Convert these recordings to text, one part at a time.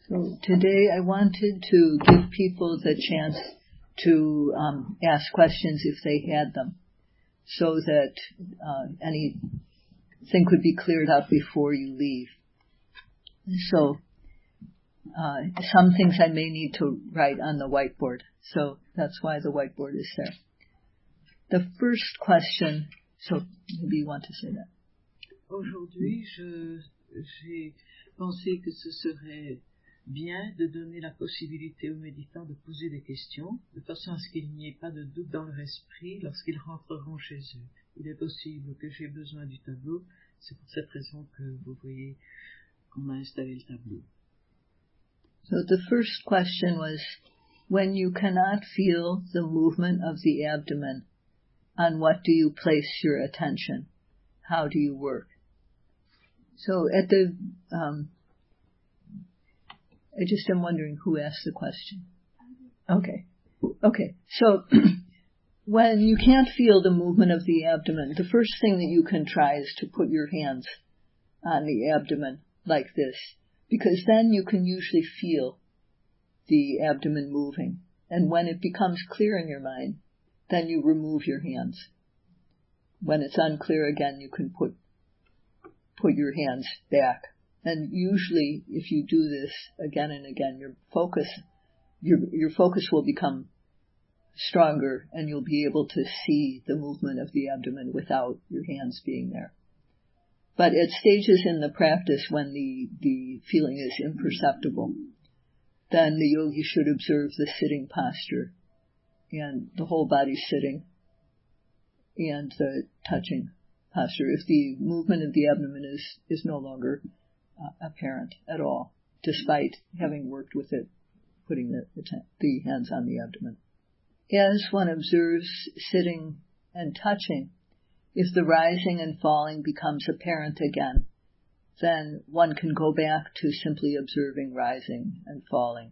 So today I wanted to give people the chance to ask questions if they had them, so that anything could be cleared up before you leave. So some things I may need to write on the whiteboard, so that's why the whiteboard is there. The first question, so maybe you want to say that. Aujourd'hui, j'ai pensé que ce serait bien de donner la possibilité aux méditants de poser des questions, de façon à ce qu'il n'y ait pas de doute dans leur esprit lorsqu'ils rentreront chez eux. Il est possible que j'ai besoin du tableau, c'est pour cette raison que vous voyez qu'on a installé le tableau. So the first question was, when you cannot feel the movement of the abdomen, on what do you place your attention? How do you work? So at the, I just am wondering who asked the question. Okay. So when you can't feel the movement of the abdomen, the first thing that you can try is to put your hands on the abdomen like this, because then you can usually feel the abdomen moving. And when it becomes clear in your mind, then you remove your hands. When it's unclear again, you can put your hands back. And usually, if you do this again and again, your focus will become stronger, and you'll be able to see the movement of the abdomen without your hands being there. But at stages in the practice when the feeling is imperceptible, then the yogi should observe the sitting posture and the whole body sitting and the touching posture. If the movement of the abdomen is no longer apparent at all, despite having worked with it, putting the hands on the abdomen. As one observes sitting and touching, if the rising and falling becomes apparent again, then one can go back to simply observing rising and falling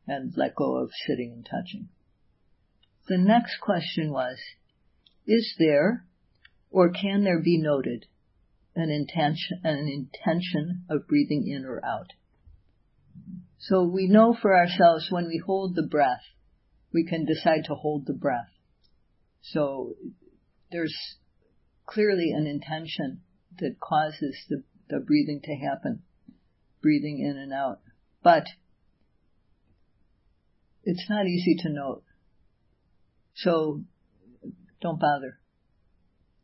and let go of sitting and touching. The next question was, is there or can there be noted an intention of breathing in or out? So we know for ourselves when we hold the breath, we can decide to hold the breath. So there's clearly an intention that causes the breathing to happen, breathing in and out. But it's not easy to note. So don't bother.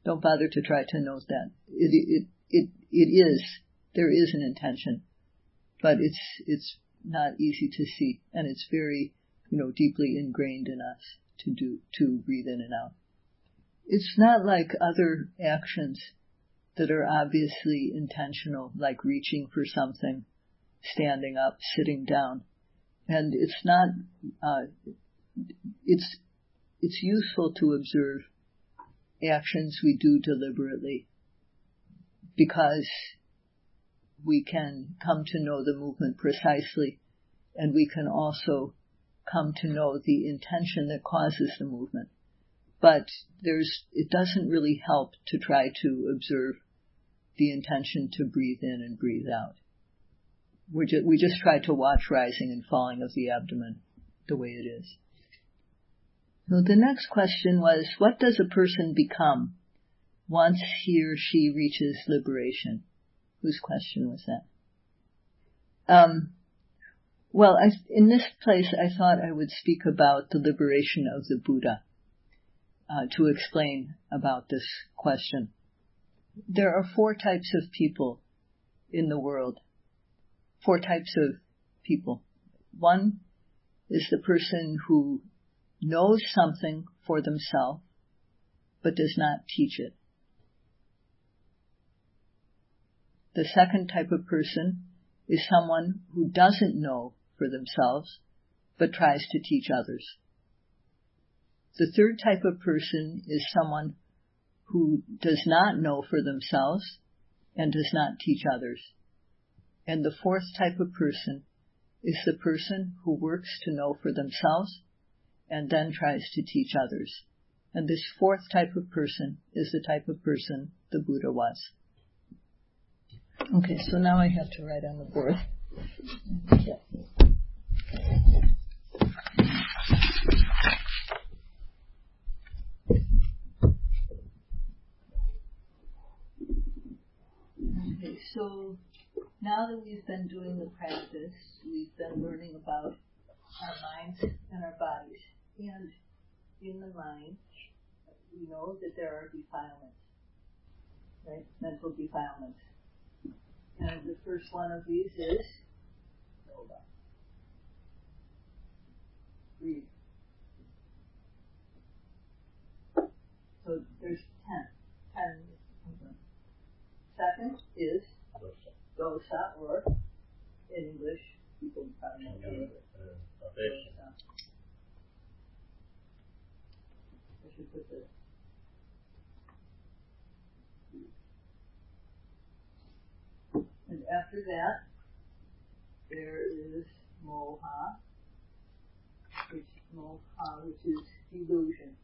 Don't bother to try to note that. There is an intention, but it's not easy to see, and it's very, deeply ingrained in us to breathe in and out. It's not like other actions that are obviously intentional, like reaching for something, standing up, sitting down. And it's not, it's useful to observe actions we do deliberately, because we can come to know the movement precisely, and we can also come to know the intention that causes the movement. But it doesn't really help to try to observe the intention to breathe in and breathe out. We just try to watch rising and falling of the abdomen the way it is. So the next question was, what does a person become once he or she reaches liberation? Whose question was that? Well, in this place I thought I would speak about the liberation of the Buddha, to explain about this question. There are 4 types of people in the world. 4 types of people. One is the person who knows something for themselves, but does not teach it. The second type of person is someone who doesn't know for themselves, but tries to teach others. The third type of person is someone who does not know for themselves and does not teach others. And the fourth type of person is the person who works to know for themselves and then tries to teach others. And this fourth type of person is the type of person the Buddha was. Okay, so now I have to write on the board. Yeah. so now that we've been doing the practice, we've been learning about our minds and our bodies. And in the mind, we know that there are defilements, right? Mental defilements. And the first one of these is, hold on, breathe. So there's 10. 10. Second is dosa, or in English, people probably know English. Dosa. I should put this. And after that, there is moha, which is delusion.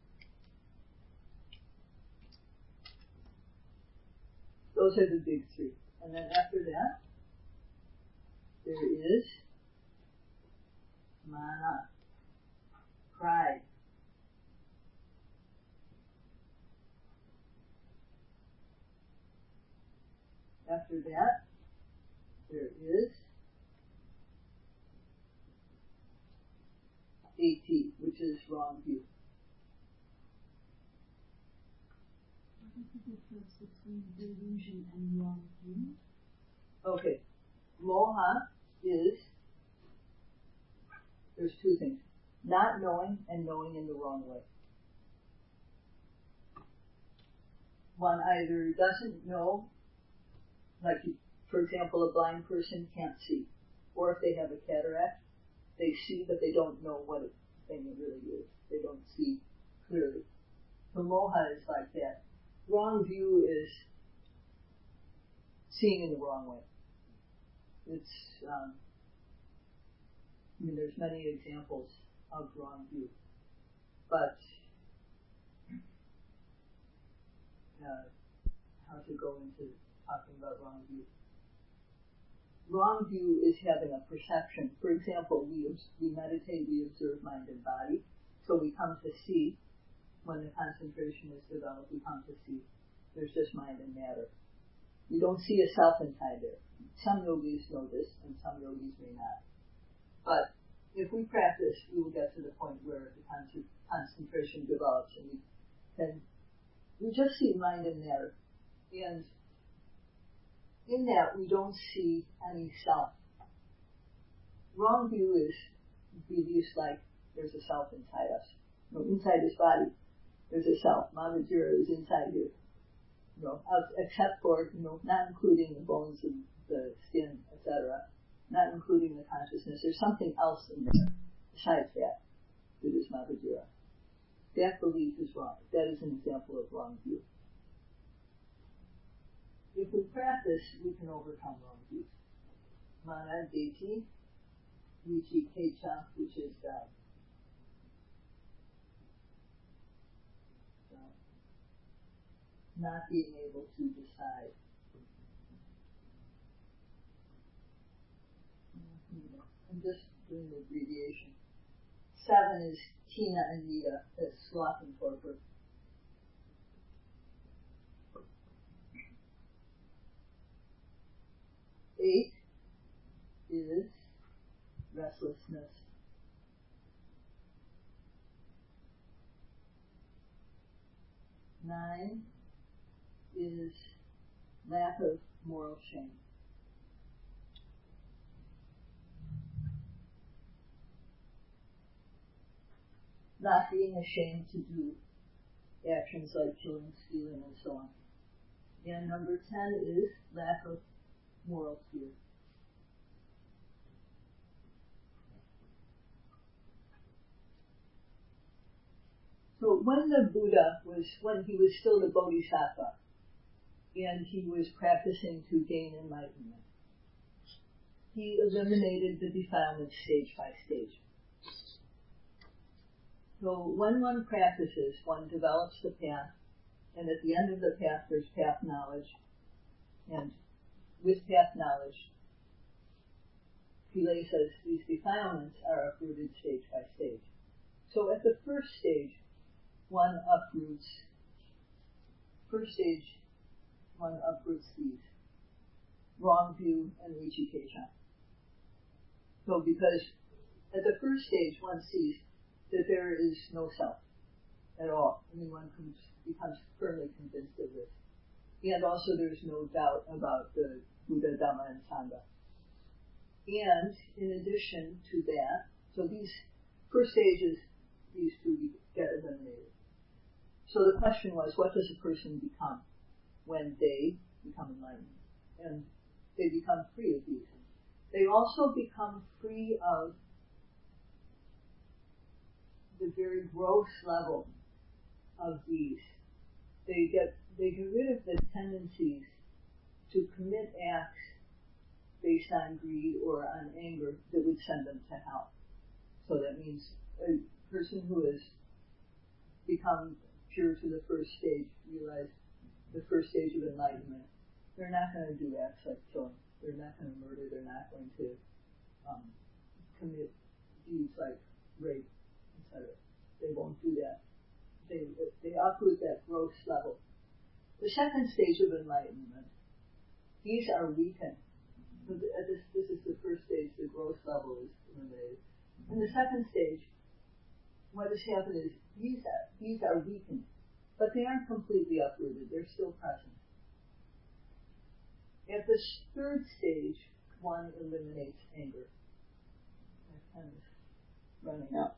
Those are the big three. And then after that, there is mana, pride. After that, there is ati, which is wrong view. What is the difference between delusion and wrong view? Okay. Moha is, there's two things. Not knowing and knowing in the wrong way. One either doesn't know, like, for example, a blind person can't see. Or if they have a cataract, they see but they don't know what a thing it really is. They don't see clearly. So moha is like that. Wrong view is seeing in the wrong way. It's, there's many examples of wrong view. But how to go into talking about wrong view? Wrong view is having a perception. For example, we meditate, we observe mind and body. So we come to see, when the concentration is developed, we come to see there's just mind and matter. We don't see a self inside there. Some yogis know this, and some yogis may not. But if we practice, we will get to the point where the concentration develops, and we just see mind and matter. And in that, we don't see any self. Wrong view is beliefs like there's a self inside us. Inside this body, there's a self. Mahavajira is inside here. Except for, not including the bones and the skin, etc., not including the consciousness. There's something else in there besides that is Mahavajira. That belief is wrong. That is an example of wrong view. If we practice, we can overcome wrong views. Mana, Deti, Vichi, Kecha, which is not being able to decide. I'm just doing the abbreviation. 7 is Tina and Nita, that's sloth and torpor. 8 is restlessness. 9 is lack of moral shame. 10, not being ashamed to do actions like killing, stealing, and so on. And number 10 is lack of moral fear. So when the Buddha when he was still the Bodhisattva, and he was practicing to gain enlightenment, he eliminated the defilement stage by stage. So when one practices, one develops the path, and at the end of the path there's path knowledge, and with path knowledge, kilesas, these defilements, are uprooted stage by stage. So at the first stage, one uproots these. wrong view, and Vichikesha. So because at the first stage one sees that there is no self at all. I mean, one becomes firmly convinced of this. And also there's no doubt about the Buddha, Dhamma, and Sangha. And in addition to that, so these first stages, these two get eliminated. So the question was, what does a person become when they become enlightened? And they become free of these. They also become free of the very gross level of these. They get rid of the tendencies to commit acts based on greed or on anger that would send them to hell. So that means a person who has become pure to the first stage, realize the first stage of enlightenment, they're not going to do acts like killing. They're not going to murder. They're not going to commit deeds like rape, etc. They won't do that. They uproot that gross level. The second stage of enlightenment, these are weakened. So this is the first stage, the gross level is eliminated. In the second stage, what has happened is these are weakened, but they aren't completely uprooted. They're still present. At the third stage, one eliminates anger. My pen is running out.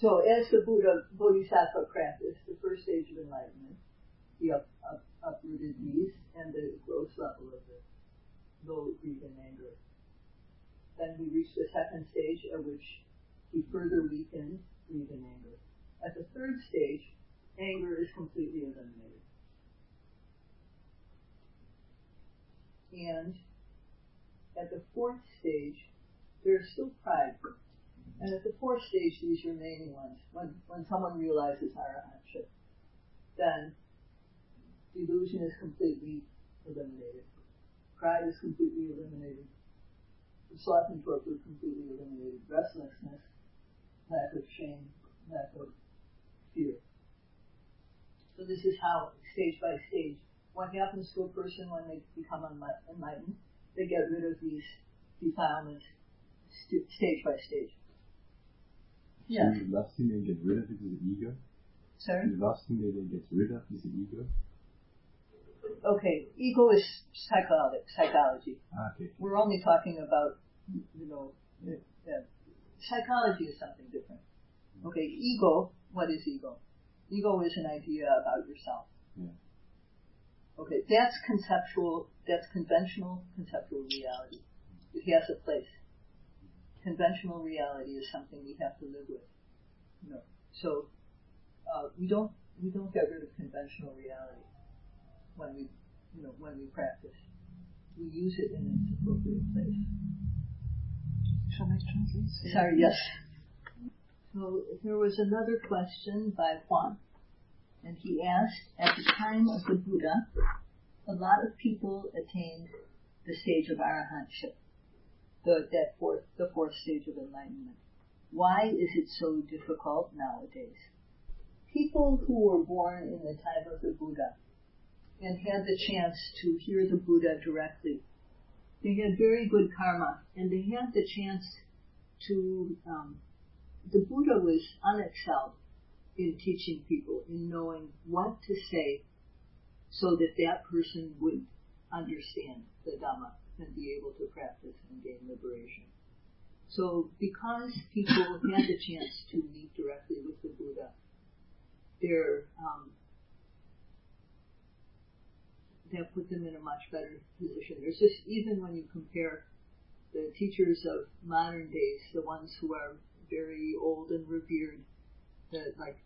So as the Buddha Bodhisattva practiced the first stage of enlightenment, he uprooted these and the gross level of the low greed and anger. Then he reached the second stage at which he further weakened greed and anger. At the third stage, anger is completely eliminated. And at the fourth stage, there's still pride. And at the fourth stage, these remaining ones, when someone realizes arahantship, then delusion is completely eliminated. Pride is completely eliminated. Sloth and torpor completely eliminated. Restlessness, lack of shame, lack of fear. So this is how, stage by stage, what happens to a person when they become enlightened. They get rid of these defilements stage by stage. Yeah. So the last thing they get rid of is the ego. Sorry? The last thing they get rid of is the ego. Okay, ego is psychology. Okay. We're only talking about, psychology is something different. Okay, ego, what is ego? Ego is an idea about yourself. Yeah. Okay, that's conceptual, that's conventional conceptual reality. It has a place. Conventional reality is something we have to live with. So we don't get rid of conventional reality when we practice. We use it in its appropriate place. Shall I translate? Sorry, yes. So there was another question by Juan, and he asked, at the time of the Buddha, a lot of people attained the stage of arahantship, the fourth stage of enlightenment. Why is it so difficult nowadays? People who were born in the time of the Buddha and had the chance to hear the Buddha directly, they had very good karma, and they had the chance to, the Buddha was unexcelled in teaching people, in knowing what to say so that that person would understand the Dhamma and be able to practice and gain liberation. So because people had the chance to meet directly with the Buddha, that put them in a much better position. There's just, even when you compare the teachers of modern days, the ones who are very old and revered, like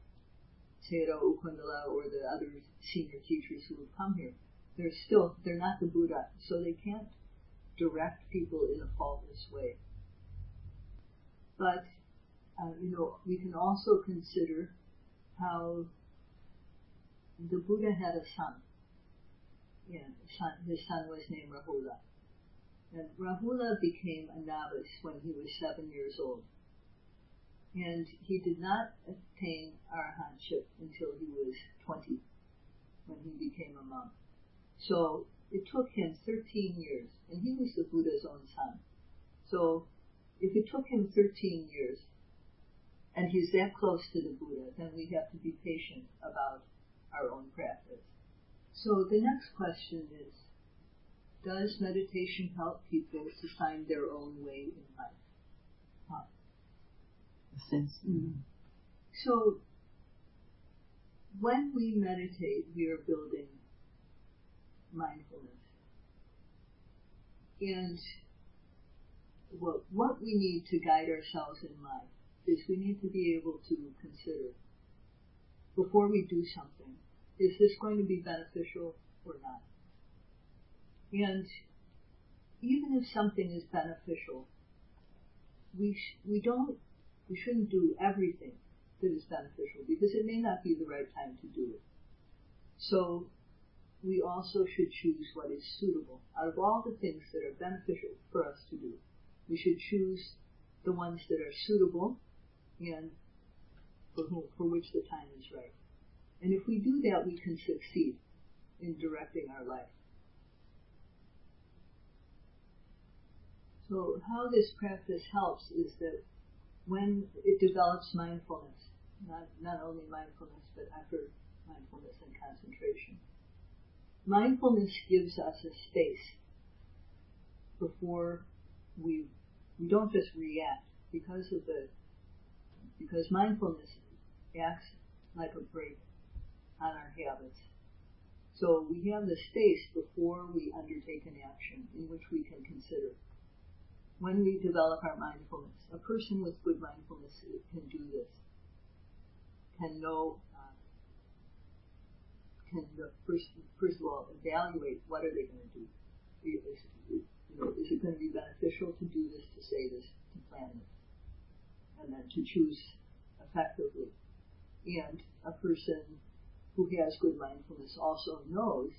Sayadaw U Kundala or the other senior teachers who have come here, they're not the Buddha, so they can't direct people in a faultless way. But, we can also consider how the Buddha had a son. His son was named Rahula. And Rahula became a novice when he was 7 years old. And he did not attain arahantship until he was 20. when he became a monk. So it took him 13 years, and he was the Buddha's own son. So if it took him 13 years, and he's that close to the Buddha, then we have to be patient about our own practice. So the next question is, does meditation help people to find their own way in life? Sense. Mm-hmm. So when we meditate, we are building mindfulness. And what we need to guide ourselves in life is we need to be able to consider, before we do something, is this going to be beneficial or not? And even if something is beneficial, we shouldn't do everything that is beneficial, because it may not be the right time to do it. So we also should choose what is suitable. Out of all the things that are beneficial for us to do, we should choose the ones that are suitable and for which the time is right. And if we do that, we can succeed in directing our life. So how this practice helps is that when it develops mindfulness, not only mindfulness, but effort, mindfulness, and concentration. Mindfulness gives us a space before we don't just react, because mindfulness acts like a brake on our habits. So we have the space before we undertake an action in which we can consider. When we develop our mindfulness, a person with good mindfulness can do this, can know, first of all, evaluate what are they going to do. Is it going to be beneficial to do this, to say this, to plan this, and then to choose effectively. And a person who has good mindfulness also knows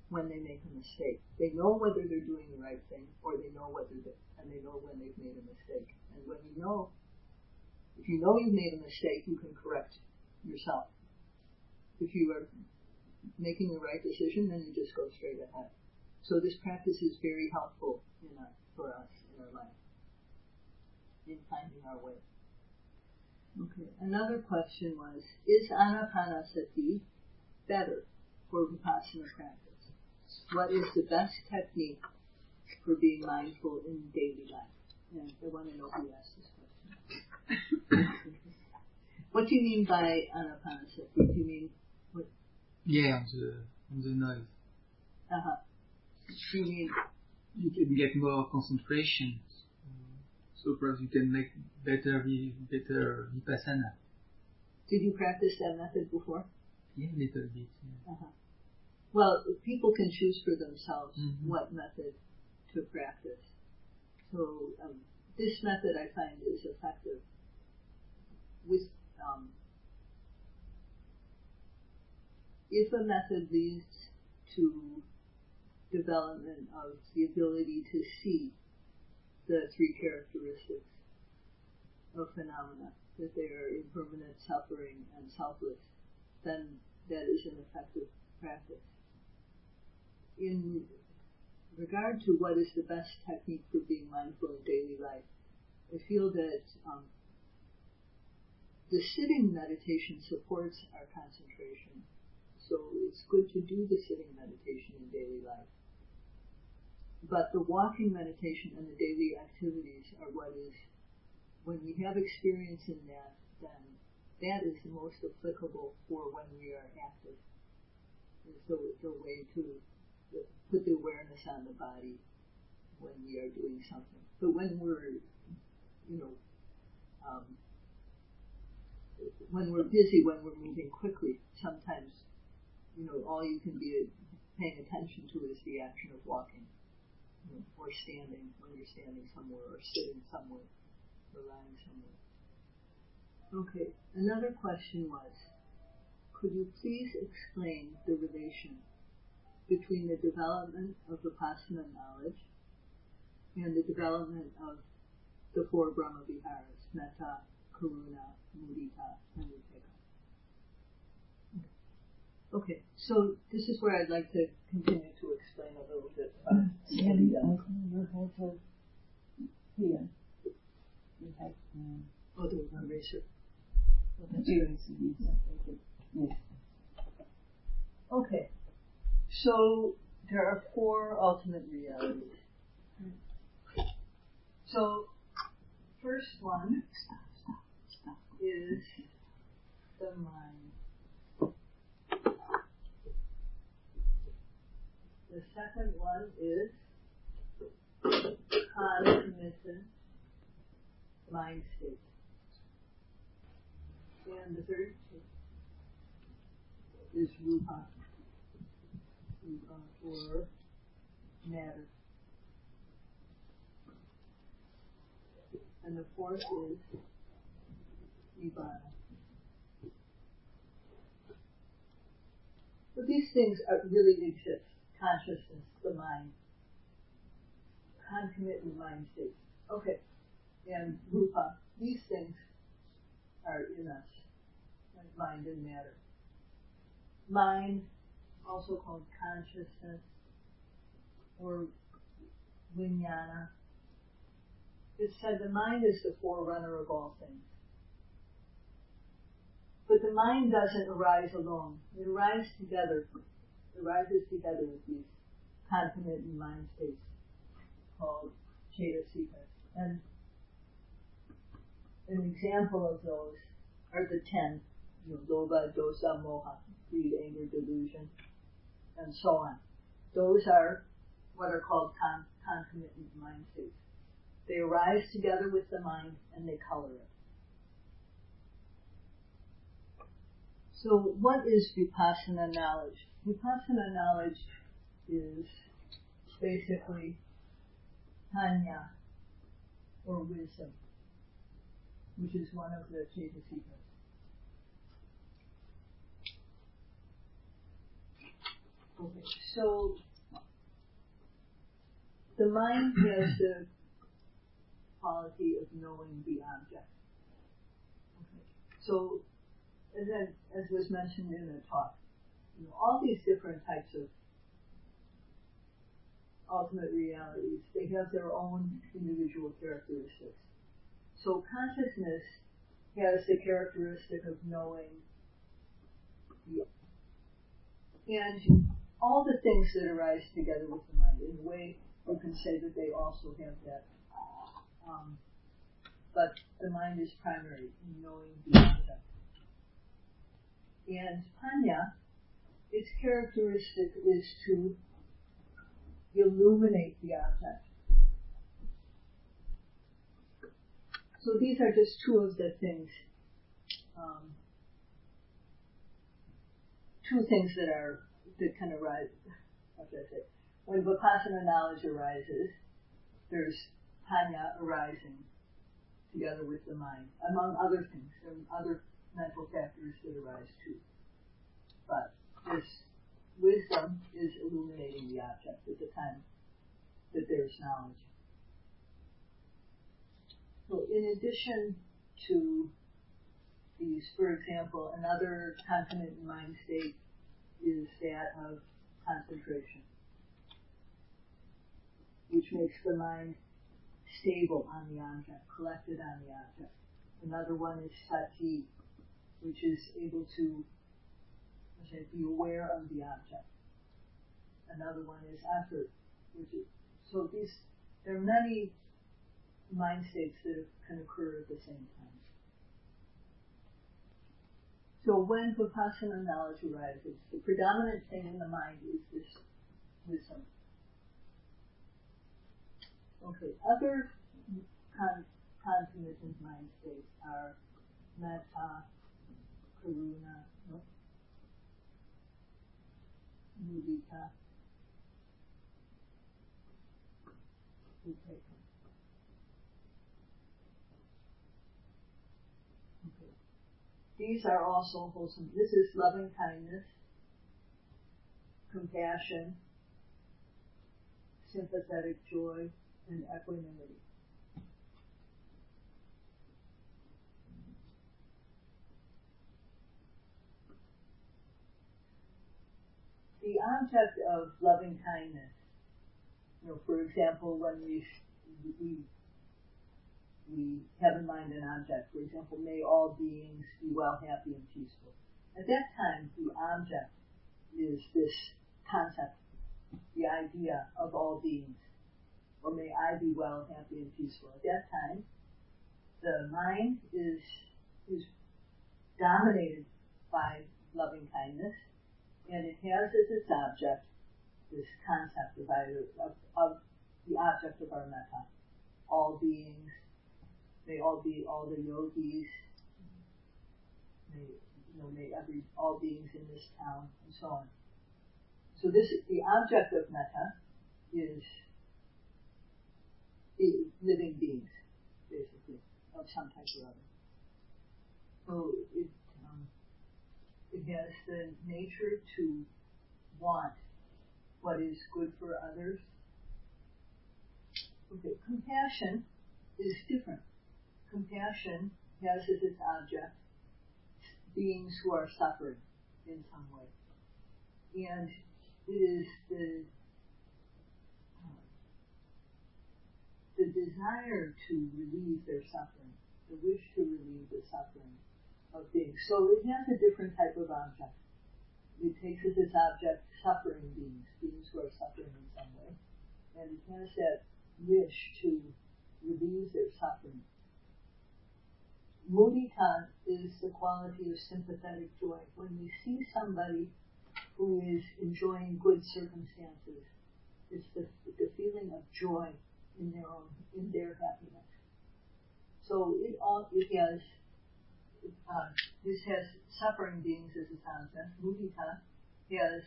when they make a mistake. They know whether they're doing the right thing, or they know when they've made a mistake. And if you know you've made a mistake, you can correct yourself. If you are making the right decision, then you just go straight ahead. So this practice is very helpful for us in our life, in finding our way. Okay. Another question was, is Anapanasati better for Vipassana practice? What is the best technique for being mindful in daily life? And I want to know who asked this question. What do you mean by Anapanasati? Do you mean what? Yeah, on the noise. Uh-huh. Do you mean you can get more concentration, so perhaps you can make better Vipassana. Did you practice that method before? Yeah, a little bit. Yeah. Uh-huh. Well, people can choose for themselves what method to practice. So this method I find is effective with if a method leads to development of the ability to see the three characteristics of phenomena, that they are impermanent, suffering, and selfless, then that is an effective practice. In regard to what is the best technique for being mindful in daily life, I feel that the sitting meditation supports our concentration. So it's good to do the sitting meditation in daily life. But the walking meditation and the daily activities are what is, when we have experience in that, then that is the most applicable for when we are active. And so it's a way to put the awareness on the body when we are doing something. But when we're, when we're busy, when we're moving quickly, sometimes, all you can be paying attention to is the action of walking, or standing when you're standing somewhere, or sitting somewhere, or lying somewhere. Okay, another question was, could you please explain the relation between the development of Vipassana knowledge and the development of the four Brahma Viharas, Metta, Karuna, Mudita, and Upekkha? Okay, so this is where I'd like to continue to explain a little bit about Really, you have here. You have oh, the eraser. Oh, that's here good. is yes. Okay, so there are 4 ultimate realities. So, first one is the mind. The second one is concomitant mind state. And the third is rupa, or matter. And the fourth is nibbana. So these things really exist. Consciousness, the mind, concomitant mind states. Okay, and rupa, these things are in us, like mind and matter. Mind, also called consciousness, or vijnana. It's said the mind is the forerunner of all things. But the mind doesn't arise alone. It arises together with these concomitant mind states called cetasikas. And an example of those are the 10, lobha, dosa, moha, greed, anger, delusion, and so on. Those are what are called concomitant mind states. They arise together with the mind and they color it. So what is vipassana knowledge? Vipassana knowledge is basically panya, or wisdom, which is one of the cetasikas. Okay, so the mind has the quality of knowing the object. Okay. So, as was mentioned in the talk, all these different types of ultimate realities, they have their own individual characteristics. So consciousness has the characteristic of knowing and all the things that arise together with the mind. In a way, you can say that they also have that. But the mind is primary in knowing the object. And panya, its characteristic is to illuminate the object. So these are just two of the things, two things that can arise. How should I say? When vipassana knowledge arises, there's panya arising together with the mind, among other things. There are other mental factors that arise too. But this wisdom is illuminating the object at the time that there's knowledge. So in addition to these, for example, another concomitant mind state is that of concentration, which makes the mind stable on the object, collected on the object. Another one is sati, which is able to be aware of the object. Another one is effort, which is, so these, there are many mind states that can occur at the same time. So when vipassana knowledge arises, the predominant thing in the mind is this wisdom. Okay, other concomitant mind states are metta, karuna, mudita, upekkha. Okay. These are also wholesome. This is loving kindness, compassion, sympathetic joy, and equanimity. object of loving kindness, for example, when we have in mind an object, for example, may all beings be well, happy, and peaceful. At that time, the object is this concept, the idea of all beings, or may I be well, happy, and peaceful. At that time, the mind is dominated by loving kindness, and it has as its object this concept of the object of our metta. All beings, may all the yogis, may all beings in this town, and so on. So the object of metta is living beings, basically, of some type or other. So it has the nature to want what is good for others. Okay, compassion is different. Compassion has as its object beings who are suffering in some way. And it is the desire to relieve their suffering, the wish to relieve the suffering of beings. So it has a different type of object. It takes as its object suffering beings who are suffering in some way. And it has that wish to relieve their suffering. Mudita is the quality of sympathetic joy. When we see somebody who is enjoying good circumstances, it's the feeling of joy in their happiness. So this has suffering beings as its object. Mudita has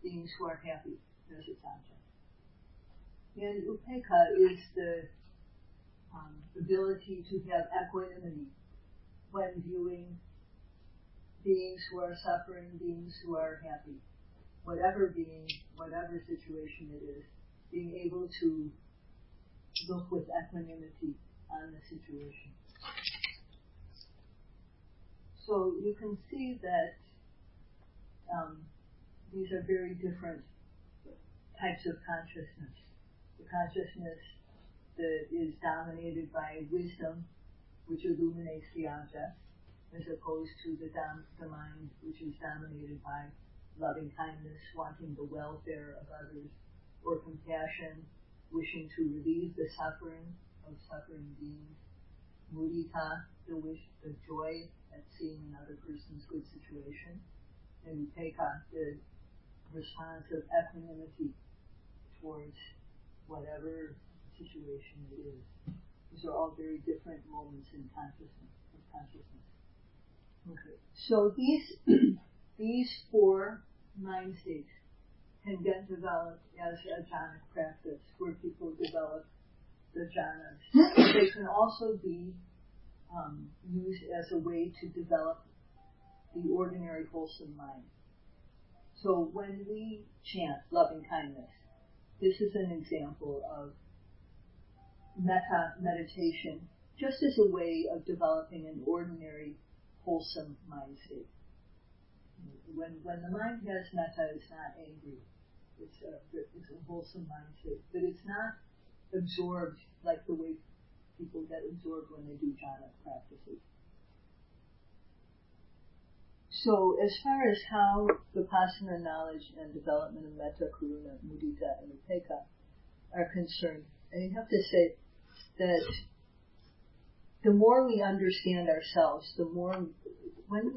beings who are happy as its object. And upekkha is the ability to have equanimity when viewing beings who are suffering, beings who are happy. Whatever being, whatever situation it is, being able to look with equanimity on the situation. So you can see that these are very different types of consciousness. The consciousness that is dominated by wisdom, which illuminates the object, as opposed to the mind, which is dominated by loving kindness, wanting the welfare of others, or compassion, wishing to relieve the suffering of suffering beings. Mudita, the joy at seeing another person's good situation. And upekkha, the response of equanimity towards whatever situation it is. These are all very different moments in consciousness. Okay. So these four mind states can get developed as a jhanic practice, where people develop the jhanas. They can also be used as a way to develop the ordinary wholesome mind. So when we chant loving kindness, this is an example of metta meditation, just as a way of developing an ordinary wholesome mind state. When the mind has metta, it's not angry. It's a wholesome mind state, but it's not absorbed like the way people get absorbed when they do jhana practices. So as far as how Vipassana knowledge and development of metta, karuna, mudita, and upekkha are concerned, I have to say that the more we understand ourselves, the more when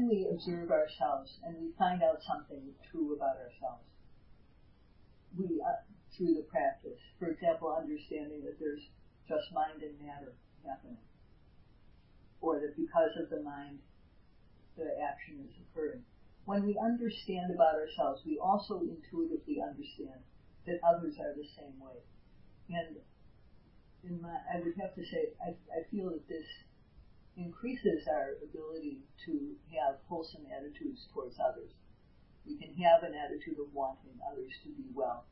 we observe ourselves and we find out something true about ourselves, we through the practice, for example, understanding that there's just mind and matter happening, or that because of the mind the action is occurring. When we understand about ourselves, we also intuitively understand that others are the same way. And I would have to say, I feel that this increases our ability to have wholesome attitudes towards others. We can have an attitude of wanting others to be well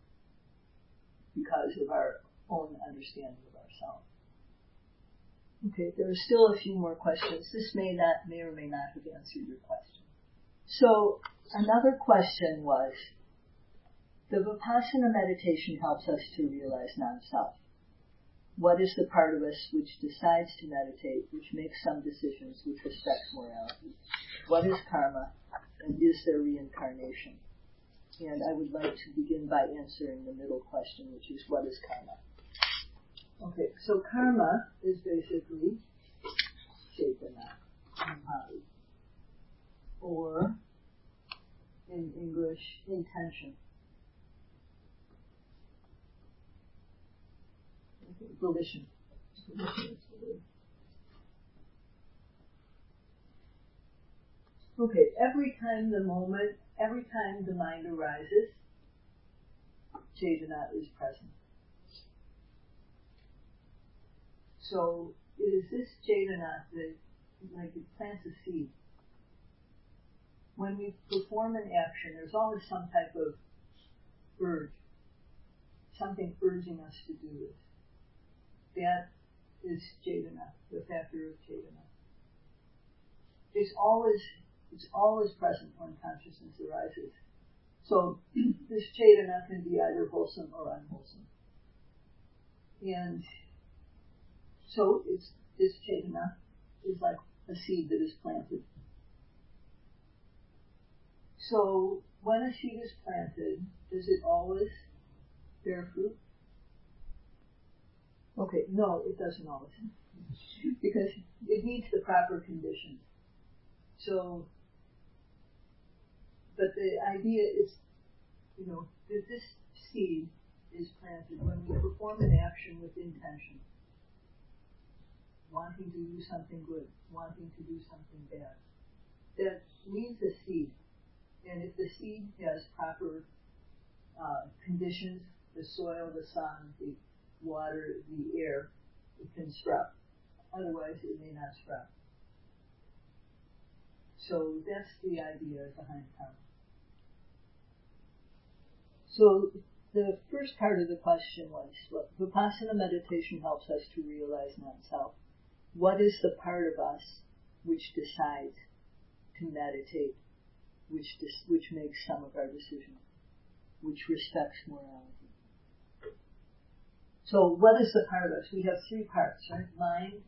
because of our own understanding of ourselves. Okay, there are still a few more questions. This may or may not have answered your question. So another question was, the Vipassana meditation helps us to realize non-self. What is the part of us which decides to meditate, which makes some decisions, which respects morality? What is karma, and is there reincarnation? And I would like to begin by answering the middle question, which is, what is karma? Okay, so karma is basically cetana in Pali, or in English, intention. Volition. Okay, every time the mind arises, cetana is present. So it is this cetana that, like it plants a seed. When we perform an action, there's always some type of urge, something urging us to do this. That is cetana, the factor of cetana. It's always present when consciousness arises. So this cetana can be either wholesome or unwholesome. And so this cetana is like a seed that is planted. So when a seed is planted, does it always bear fruit? Okay, no, it doesn't always. Because it needs the proper conditions. So, but the idea is, that this seed is planted when we perform an action with intention. Wanting to do something good, wanting to do something bad. That leaves a seed. And if the seed has proper conditions, the soil, the sun, the water, the air, it can sprout. Otherwise, it may not sprout. So that's the idea behind karma. So the first part of the question was, Vipassana meditation helps us to realize non-self. What is the part of us which decides to meditate, which makes some of our decisions, which respects morality? So what is the part of us? We have three parts, right? Mind,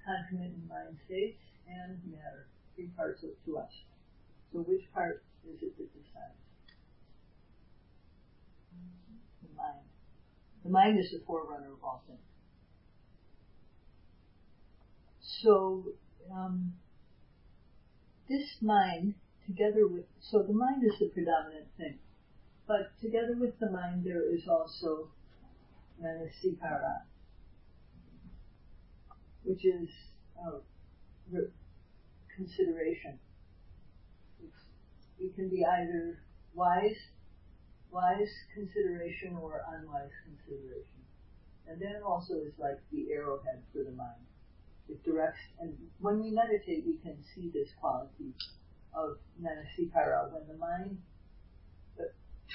concomitant mind states, and matter. Three parts to us. So which part is it that decides? The mind. The mind is the forerunner of all things. So this mind, together with, so the mind is the predominant thing, but together with the mind there is also Manasikara, which is consideration. It can be either wise consideration or unwise consideration. And then also is like the arrowhead for the mind. It directs, and when we meditate we can see this quality of Manasikara. When the mind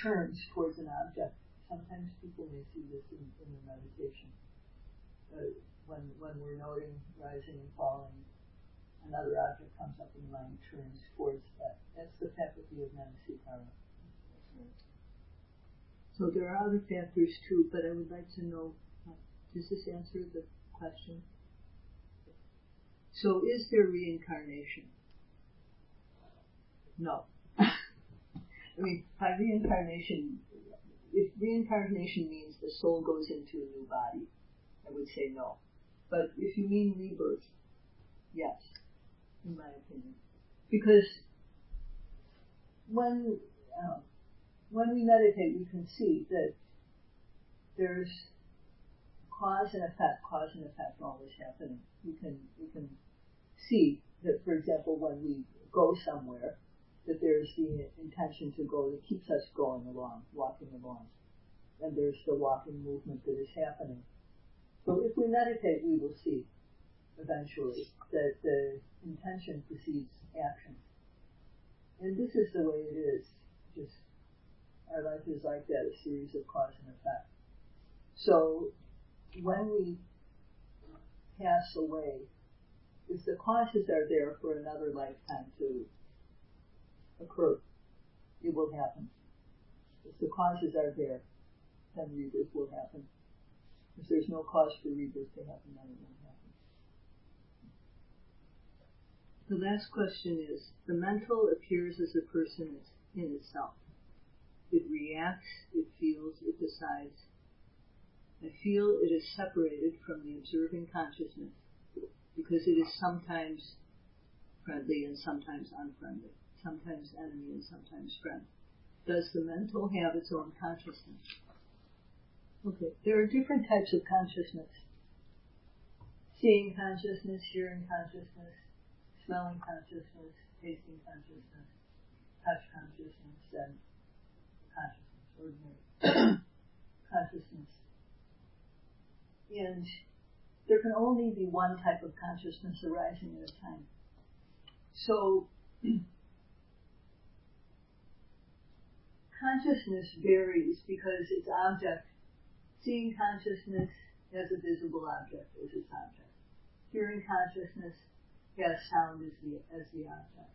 turns towards an object, sometimes people may see this in the meditation. When we're noting rising and falling, another object comes up and the mind turns towards that. That's the faculty of Manasikara. So there are other factors too, but I would like to know, does this answer the question? So is there reincarnation? No. I mean, by reincarnation, if reincarnation means the soul goes into a new body, I would say no. But if you mean rebirth, yes, in my opinion. Because when we meditate, we can see that there's cause and effect always happening. We can see that, for example, when we go somewhere, that there's the intention to go that keeps us going along, walking along. And there's the walking movement that is happening. So if we meditate, we will see eventually that the intention precedes action. And this is the way it is. Just our life is like that, a series of cause and effect. So when we pass away, if the causes are there for another lifetime to occur, it will happen. If the causes are there, then rebirth will happen. If there's no cause for rebirth to happen, then it won't happen. The last question is, the mental appears as a person in itself. It reacts, it feels, it decides. I feel it is separated from the observing consciousness because it is sometimes friendly and sometimes unfriendly, sometimes enemy and sometimes friend. Does the mental have its own consciousness? Okay, there are different types of consciousness. Seeing consciousness, hearing consciousness, smelling consciousness, tasting consciousness, touch consciousness, and consciousness, ordinary consciousness. And there can only be one type of consciousness arising at a time. So, consciousness varies because its object, seeing consciousness has a visible object as its object. Hearing consciousness has sound as the object.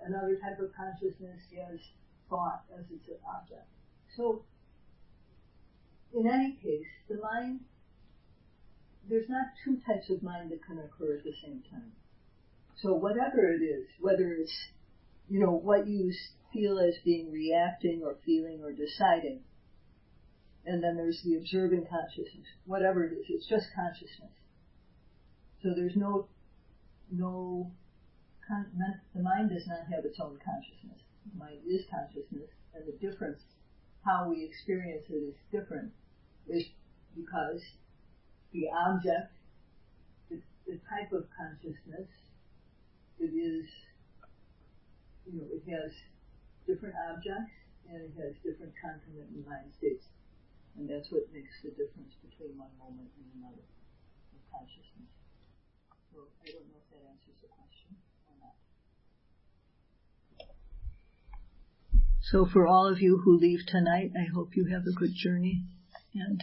Another type of consciousness has thought as its object. So, in any case, the mind, there's not two types of mind that can occur at the same time. So whatever it is, whether it's, what you feel as being reacting or feeling or deciding, and then there's the observing consciousness, whatever it is, it's just consciousness. So there's the mind does not have its own consciousness. The mind is consciousness, and the difference, how we experience it is different, is because the object, the type of consciousness, it is, it has different objects, and it has different concomitant mind states. And that's what makes the difference between one moment and another of consciousness. So I don't know if that answers the question or not. So for all of you who leave tonight, I hope you have a good journey, and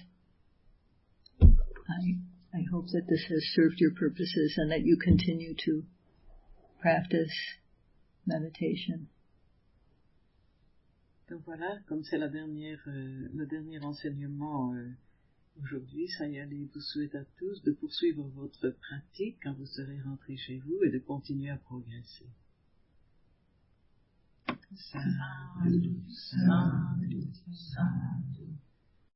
I hope that this has served your purposes and that you continue to practice meditation. Donc voilà, comme c'est le dernier enseignement aujourd'hui, Sayali vous souhaite à tous de poursuivre votre pratique quand vous serez rentrés chez vous et de continuer à progresser. Sadhu, sadhu, sadhu.